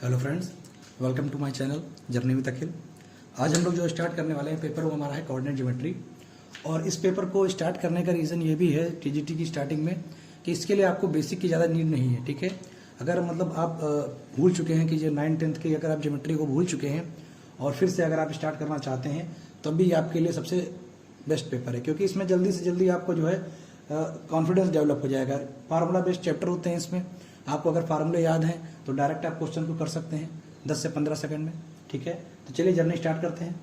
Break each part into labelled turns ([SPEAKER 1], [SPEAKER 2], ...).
[SPEAKER 1] Hello friends, welcome to my channel journey with Akhil. आज हम लोग जो स्टार्ट करने वाले हैं पेपर वो हमारा है कोऑर्डिनेट ज्योमेट्री। और इस पेपर को स्टार्ट करने का रीज़न ये भी है टीजीटी की स्टार्टिंग में कि इसके लिए आपको बेसिक की ज़्यादा नीड नहीं है। ठीक है, अगर मतलब आप भूल चुके हैं कि जो 9th-10th की अगर आप ज्योमेट्री को भूल चुके हैं और फिर से अगर आप स्टार्ट करना चाहते हैं तब भी आपके लिए सबसे बेस्ट पेपर है, क्योंकि इसमें जल्दी से जल्दी आपको जो है कॉन्फिडेंस डेवलप हो जाएगा। फार्मूला बेस्ड चैप्टर होते हैं इसमें, आपको अगर फार्मूले याद हैं तो डायरेक्ट आप क्वेश्चन को कर सकते हैं 10 से 15 सेकंड में। ठीक है, तो चलिए जर्नी स्टार्ट करते हैं।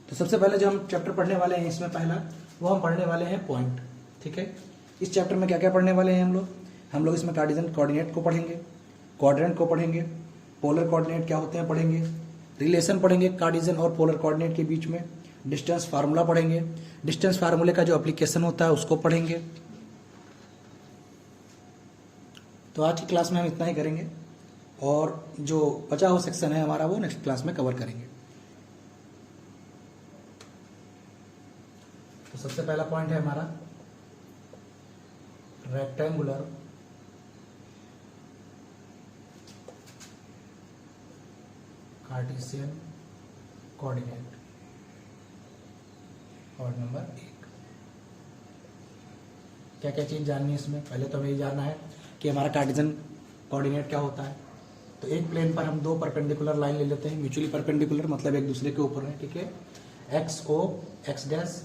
[SPEAKER 1] तो सबसे पहले जो हम चैप्टर पढ़ने वाले हैं इसमें पहला वो हम पढ़ने वाले हैं पॉइंट। ठीक है, इस चैप्टर में क्या क्या पढ़ने वाले हैं हम लोग इसमें कार्टेशियन कोऑर्डिनेट को पढ़ेंगे, क्वाड्रेंट को पढ़ेंगे, पोलर कोऑर्डिनेट क्या होते हैं पढ़ेंगे, रिलेशन पढ़ेंगे कार्टेशियन और पोलर कोऑर्डिनेट के बीच में, डिस्टेंस फार्मूला पढ़ेंगे, डिस्टेंस फार्मूले का जो एप्लीकेशन होता है उसको पढ़ेंगे। तो आज की क्लास में हम इतना ही करेंगे और जो बचा हुआ सेक्शन है हमारा वो नेक्स्ट क्लास में कवर करेंगे। तो सबसे पहला पॉइंट है हमारा रेक्टेंगुलर कार्टेशियन कोऑर्डिनेट। और नंबर 1, क्या क्या चीज जाननी है इसमें? पहले तो हमें ये जानना है कि हमारा कार्टेशियन कोऑर्डिनेट क्या होता है। तो एक प्लेन पर हम दो परपेंडिकुलर लाइन ले लेते हैं, म्यूचुअली परपेंडिकुलर मतलब एक दूसरे के ऊपर है। ठीक है, एक्स ओ एक्स डैश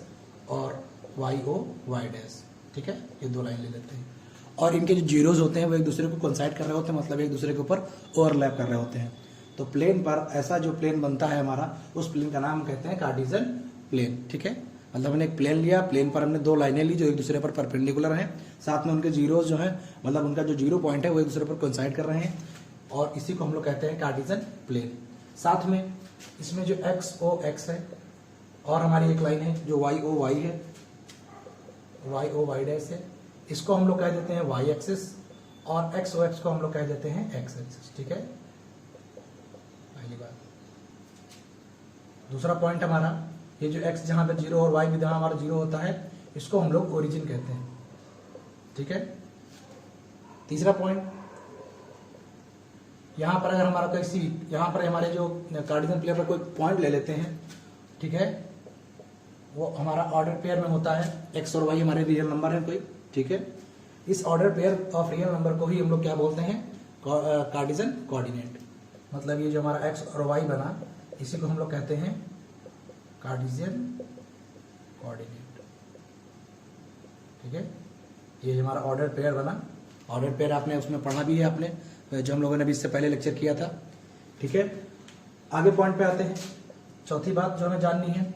[SPEAKER 1] और वाई ओ वाई डैश। ठीक है, ये दो लाइन ले लेते हैं और इनके जो जीरोज होते हैं वो एक दूसरे को कोइंसाइड कर रहे होते हैं, मतलब एक दूसरे के ऊपर ओवरलैप कर रहे होते हैं। तो प्लेन पर ऐसा जो प्लेन बनता है हमारा, उस प्लेन का नाम कहते हैं कार्टेशियन प्लेन। ठीक है, मतलब हमने एक प्लेन लिया, प्लेन पर हमने दो लाइनें ली जो एक दूसरे पर परपेंडिकुलर हैं, साथ में उनके जीरोज जो है मतलब उनका जो जीरो पॉइंट है वो एक दूसरे पर कोइंसाइड कर रहे हैं और इसी को हम लोग कहते हैं कार्टेशियन प्लेन। साथ में इसमें जो एक्स ओ एक्स है और हमारी एक लाइन है जो वाई ओ वाई है, वाई ओ वाई डैश है, इसको हम लोग कह देते हैं वाई एक्सिस और एक्स ओ एक्स को हम लोग कह देते हैं एक्स एक्सिस। ठीक है, पहली बात। दूसरा पॉइंट हमारा ये जो x जहां पे जीरो और y भी जहां हमारा जीरो होता है इसको हम लोग ओरिजिन कहते हैं। ठीक है, तीसरा पॉइंट यहां पर अगर हमारा कोई यहां पर हमारे जो कार्टेशियन प्लेन पर कोई पॉइंट ले लेते हैं, ठीक है, वो हमारा ऑर्डर पेयर में होता है, x और y हमारे रियल नंबर है कोई। ठीक है, इस order pair of real number को ही हम लोग क्या बोलते हैं? Cartesian coordinate. मतलब ये जो हमारा x और y बना इसी को हम लोग कहते हैं कार्टेशियन कोऑर्डिनेट। ठीक है, ये हमारा ऑर्डर पेयर बना। ऑर्डर पेयर आपने उसमें पढ़ा भी है आपने, जो हम लोगों ने अभी इससे पहले लेक्चर किया था। ठीक है, आगे पॉइंट पे आते हैं। चौथी बात जो हमें जाननी है,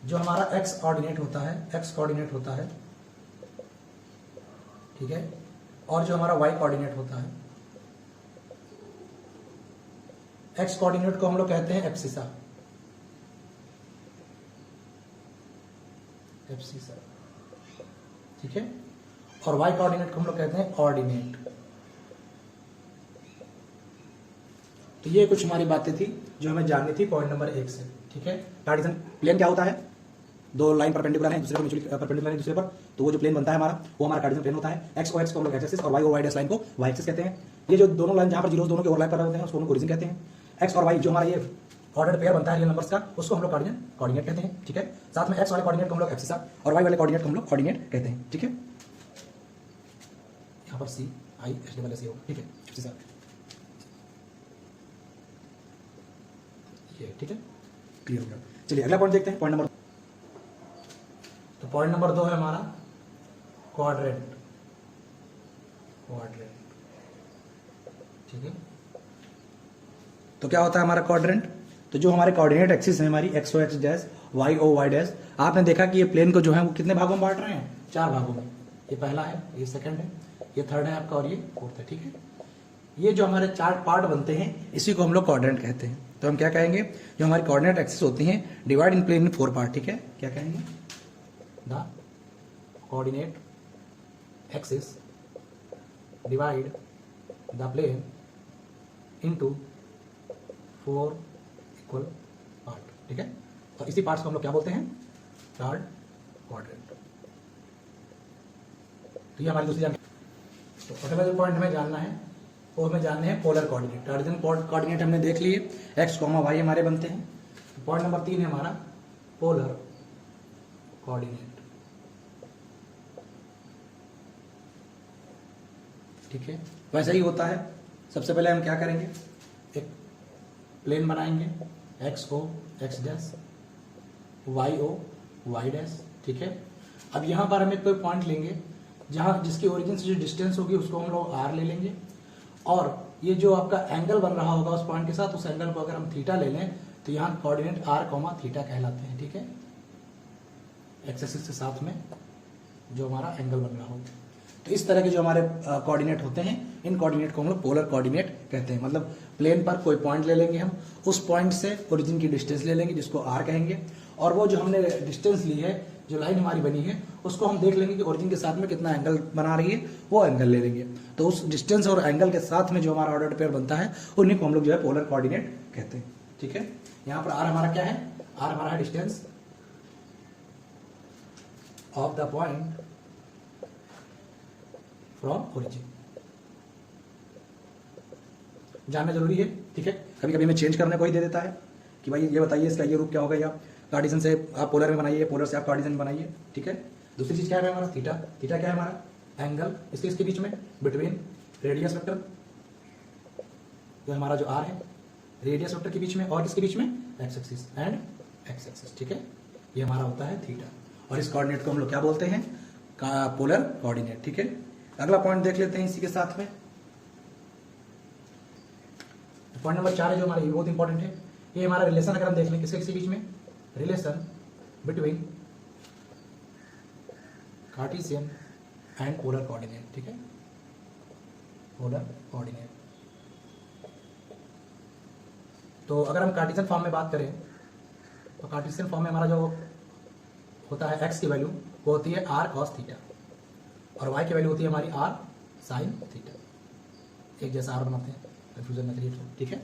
[SPEAKER 1] जो हमारा एक्स कोऑर्डिनेट होता है, एक्स कोऑर्डिनेट होता है, ठीक है, और जो हमारा वाई कोऑर्डिनेट होता है। एक्स कोऑर्डिनेट को हम लोग कहते हैं एब्सिसा, एब्सिसा। ठीक है, और वाई कोऑर्डिनेट को हम लोग कहते हैं ऑर्डिनेट। तो ये कुछ हमारी बातें थी जो हमें जाननी थी पॉइंट नंबर 1 से। ठीक है, कार्टेशियन प्लेन क्या होता है? दो लाइन परपेंडिकुलर है दूसरे पर, म्यूचुअली परपेंडिकुलर है दूसरे पर, तो वो जो प्लेन बनता है हमारा वो हमारा कार्टेशियन प्लेन होता है। एक्स ओ एक्स को हम लोग एक्स एक्सिस और वाई ओ वाई डैश लाइन को वाई एक्सिस कहते हैं। ये जो दोनों लाइन जहां पर जीरोस दोनों के ओवरलैप कर रहे होते हैं उसको हम ओरिजिन कहते हैं। एक्स और वाई जो हमारा ये ऑर्डर पेयर बनता है रियल नंबर्स का, उसको हम लोग कार्टेशियन कोऑर्डिनेट कहते हैं। ठीक है, साथ में एक्स वाले कोऑर्डिनेट को हम लोग एब्सिसा और वाई वाले कोऑर्डिनेट को हम लोग कोऑर्डिनेट कहते हैं। ठीक है, यहाँ पर सी आई एस डबल एस होगा। ठीक है, एब्सिसा ये। ठीक है, क्लियर हो गया। चलिए अगला पॉइंट देखते हैं, पॉइंट नंबर। तो पॉइंट नंबर 2 है हमारा क्वाड्रेंट। क्वाड्रेंट, ठीक है, तो क्या होता है हमारा क्वाड्रेंट? तो जो हमारे कोऑर्डिनेट एक्सिस है हमारी x o x dash, y ओ वाई डैश, आपने देखा कि ये प्लेन को जो है वो कितने भागों में बांट रहे हैं? 4 भागों में। ये पहला है, ये सेकंड है, ये थर्ड है आपका और ये फोर्थ है। ठीक है, ये जो हमारे 4 पार्ट बनते हैं इसी को हम लोग क्वाड्रेंट कहते हैं। तो हम क्या कहेंगे? जो हमारी कोऑर्डिनेट एक्सिस होती हैं divide in plane in 4 part. ठीक है, क्या कहेंगे? The coordinate axis divide the plane into 4 equal part. ठीक है, तो इसी पार्ट्स को हम लोग क्या बोलते हैं? Third quadrant. तो ये हमारी दूसरी जानकारी। तो अगला जो पॉइंट हमें जानना है वो हमें जानने हैं पोलर कोऑर्डिनेट। कार्टेशियन कोऑर्डिनेट हमने देख लिए, एक्स कॉमा वाई हमारे बनते हैं। पॉइंट नंबर 3 है हमारा पोलर कोऑर्डिनेट। ठीक है, वैसा ही होता है। सबसे पहले हम क्या करेंगे, एक प्लेन बनाएंगे, x o x dash, y ओ वाई डैश। ठीक है, अब यहां पर हम एक कोई पॉइंट लेंगे जहां जिसकी ओरिजिन से जो डिस्टेंस होगी उसको हम लोग आर ले लेंगे, और ये जो आपका एंगल बन रहा होगा उस पॉइंट के साथ, उस एंगल को अगर हम थीटा ले लें तो यहाँ कोऑर्डिनेट आर कॉमा थीटा कहलाते हैं। ठीक है, एक्स एक्सिस के साथ में जो हमारा एंगल बन रहा होगा। तो इस तरह के जो हमारे कोऑर्डिनेट होते हैं, इन कोऑर्डिनेट को हम लोग पोलर कोऑर्डिनेट कहते हैं। मतलब प्लेन पर कोई पॉइंट ले लेंगे हम, उस पॉइंट से ओरिजिन की डिस्टेंस ले लेंगे जिसको आर कहेंगे, और वो जो हमने डिस्टेंस ली है, जो लाइन हमारी बनी है, उसको हम देख लेंगे कि ओरिजिन के साथ में कितना एंगल बना रही है, वो एंगल ले लेंगे। तो उस डिस्टेंस और एंगल के साथ में जो हमारा ऑर्डर पेयर बनता है उन्हीं को हम लोग जो है पोलर कोऑर्डिनेट कहते हैं। ठीक है, यहाँ पर आर हमारा क्या है, आर हमारा है distance of the point from origin. जानना जरूरी है। ठीक है, कभी कभी हमें चेंज करने को ही दे देता है कि भाई ये बताइए इसका ये रूप क्या होगा, या कार्टेशियन से आप पोलर में बनाइए, पोलर से आप कार्टेशियन में बनाइए। ठीक है, दूसरी चीज क्या है हमारा थीटा। थीटा क्या है हमारा एंगल, इसके बीच में बिटवीन रेडियस वेक्टर, जो हमारा जो आर है, रेडियस वेक्टर के बीच में और किसके बीच में, x axis and x axis. ठीक है, ये हमारा होता है थीटा, और इस कोऑर्डिनेट को हम लोग क्या बोलते हैं, पोलर कोऑर्डिनेट। ठीक है, अगला पॉइंट देख लेते हैं इसी के साथ में। पॉइंट नंबर 4 है जो हमारा, ये बहुत इंपॉर्टेंट है। ये हमारा रिलेशन अगर हम देख लें किसके बीच में, relation between Cartesian and polar coordinate. ठीक है, पोलर कोऑर्डिनेट। तो अगर हम कार्टेशियन फॉर्म में बात करें तो कार्टेशियन फॉर्म में हमारा जो होता है एक्स की वैल्यू वो होती है आर कॉस थीटा, और वाई की वैल्यू होती है हमारी आर साइन थीटा। एक जैसा आर बनाते हैं, कंफ्यूजन न क्रिएट हो। ठीक है,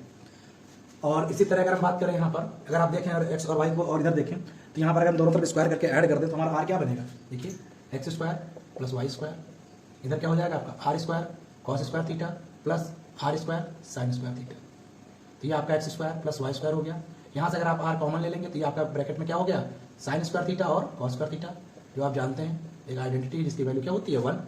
[SPEAKER 1] और इसी तरह अगर हम बात करें यहाँ पर, अगर आप देखें और एक्स और वाई को और इधर देखें तो यहाँ पर अगर हम दोनों तरफ स्क्वायर करके ऐड कर दें तो हमारा आर क्या बनेगा, देखिए x square plus y square, इधर क्या हो जाएगा आपका r square cos square theta plus r square sine square theta. तो ये आपका x square plus y square हो गया। यहाँ से अगर आप आर कॉमन ले लेंगे तो ये आपका ब्रैकेट में क्या हो गया, साइन स्क्वायर थीटा और कॉस स्क्वायर थीटा, जो आप जानते हैं एक आइडेंटिटी जिसकी वैल्यू क्या होती है 1।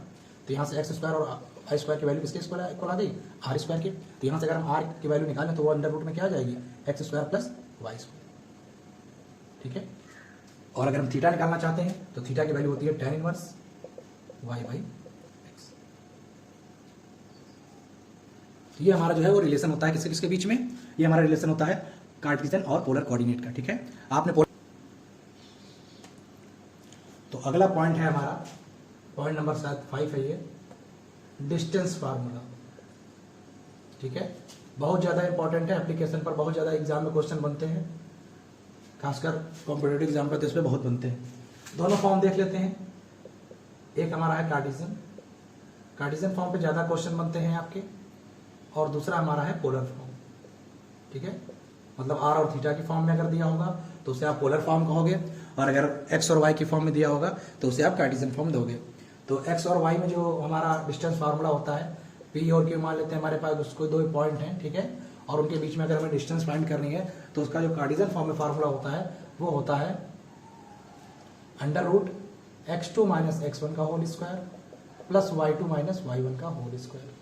[SPEAKER 1] तो यहाँ से एक्स स्क्वायर और वाई स्क्वायर की वैल्यू किसके स्क्वायर इक्वल आ गई, आर स्क्वायर की। तो यहाँ से अगर हम आर की वैल्यू निकालें तो वो अंडर रूट में क्या आ जाएगी, x square plus y square. ठीक है, और अगर हम थीटा निकालना चाहते हैं तो थीटा की वैल्यू होती है tan inverse y by x. ये हमारा जो है वो रिलेशन होता है किसके किसके बीच में, ये हमारा रिलेशन होता है कार्टेशियन और पोलर कोऑर्डिनेट का। ठीक है, आपने तो अगला पॉइंट है हमारा, पॉइंट नंबर 5 है ये, डिस्टेंस फार्मूला। ठीक है, बहुत ज्यादा इंपॉर्टेंट है, एप्लीकेशन पर बहुत ज्यादा एग्जाम में क्वेश्चन बनते हैं, खासकर कॉम्पिटेटिव एग्जाम पर तो इस पे बहुत बनते हैं। दोनों फॉर्म देख लेते हैं। एक हमारा है कार्टेशियन, कार्टेशियन फॉर्म पे ज्यादा क्वेश्चन बनते हैं आपके, और दूसरा हमारा है पोलर फॉर्म। ठीक है, मतलब आर और थीटा की फॉर्म में अगर दिया होगा तो उसे आप पोलर फॉर्म कहोगे, और अगर एक्स और वाई की फॉर्म में दिया होगा तो उसे आप कार्टेशियन फॉर्म दोगे। तो एक्स और वाई में जो हमारा डिस्टेंस फार्मूला होता है, पी और क्यू मान लेते हैं हमारे पास, उसको 2 पॉइंट हैं। ठीक है, और उनके बीच में अगर हमें डिस्टेंस फाइंड करनी है तो उसका जो कार्टेशियन फॉर्म में फार्मूला होता है वो होता है under root x2 minus x1 का whole square plus y2 minus y1 का होल स्क्वायर।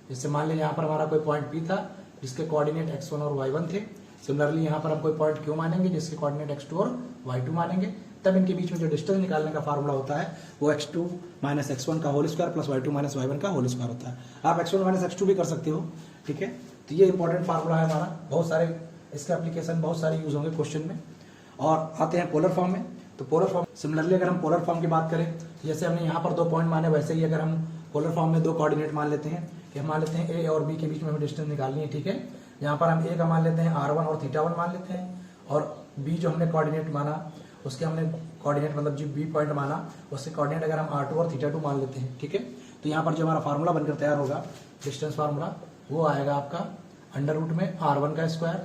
[SPEAKER 1] जैसे मान लें यहाँ पर हमारा कोई पॉइंट P था जिसके कोऑर्डिनेट x1 और y1 थे, सिमिलरली यहाँ पर हम कोई पॉइंट Q मानेंगे जिसके कोऑर्डिनेट x2 और y2 मानेंगे, तब इनके बीच में जो डिस्टेंस निकालने का फार्मूला होता है वो x2 माइनस x1 का whole square plus y2 minus y1 का होल स्क्वायर होता है। आप x1 माइनस x2 भी कर सकते हो। ठीक है, तो ये इंपॉर्टेंट फार्मूला है हमारा, बहुत सारे इसके एप्लीकेशन बहुत सारे यूज होंगे क्वेश्चन में। और आते हैं पोलर फॉर्म में, तो पोलर फॉर्म सिमिलरली अगर हम पोलर फॉर्म की बात करें, जैसे हमने यहाँ पर 2 पॉइंट माने, वैसे ही अगर हम पोलर फॉर्म में 2 कोऑर्डिनेट मान लेते हैं कि हम मान लेते हैं ए और बी के बीच में हमें डिस्टेंस निकालनी है। ठीक है, यहाँ पर हम ए का मान लेते हैं r1 और θ1 मान लेते हैं, और बी जो हमने कोऑर्डिनेट माना उसके हमने कोऑर्डिनेट मतलब जो बी पॉइंट माना उससे कोऑर्डिनेट अगर हम r2 और θ2 मान लेते हैं। ठीक है, तो यहाँ पर जो हमारा फार्मूला बनकर तैयार होगा डिस्टेंस फार्मूला, वो आएगा आपका अंडर रूट में r1 का स्क्वायर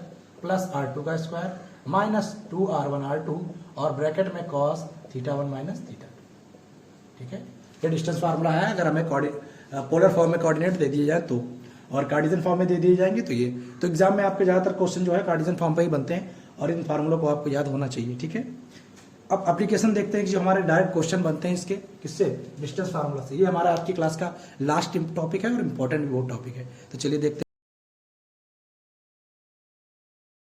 [SPEAKER 1] प्लस r2 का स्क्वायर माइनस 2r1 r2 और ब्रैकेट में cos θ1 माइनस θ2। ठीक है, ये डिस्टेंस फार्मूला है अगर हमें पोलर फॉर्म में कोऑर्डिनेट दे दिए जाए तो, और कार्टेशियन फॉर्म में दे दिए जाएंगे तो ये। तो एग्जाम में आपके ज्यादातर क्वेश्चन जो है कार्टेशियन फॉर्म पे ही बनते हैं और इन फार्मूलों को आपको याद होना चाहिए, ठीक है। अब एप्लीकेशन देखते हैं कि जो हमारे डायरेक्ट क्वेश्चन बनते हैं इसके किससे, डिस्टेंस फार्मूला से। ये हमारा आज की क्लास का लास्ट टॉपिक है और इम्पोर्टेंट भी वो टॉपिक है। तो चलिए देखते हैं।